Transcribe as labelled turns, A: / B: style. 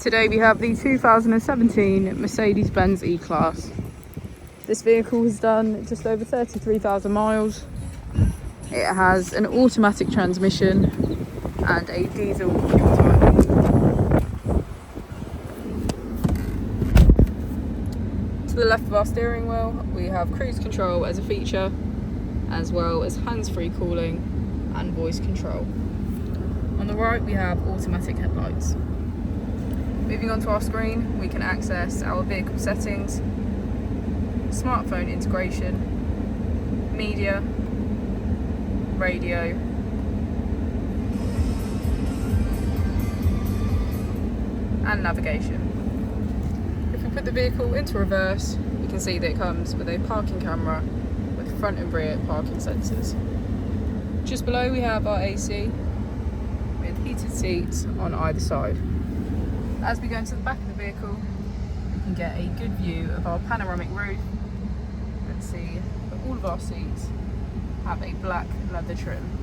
A: Today we have the 2017 Mercedes-Benz E-Class. This vehicle has done just over 33,000 miles. It has an automatic transmission and a diesel fuel type. To the left of our steering wheel we have cruise control as a feature, as well as hands-free calling and voice control. On the right we have automatic headlights. Moving on to our screen, we can access our vehicle settings, smartphone integration, media, radio, and navigation. If we put the vehicle into reverse, we can see that it comes with a parking camera with front and rear parking sensors. Just below we have our AC with heated seats on either side. As we go into the back of the vehicle, we can get a good view of our panoramic roof and see that all of our seats have a black leather trim.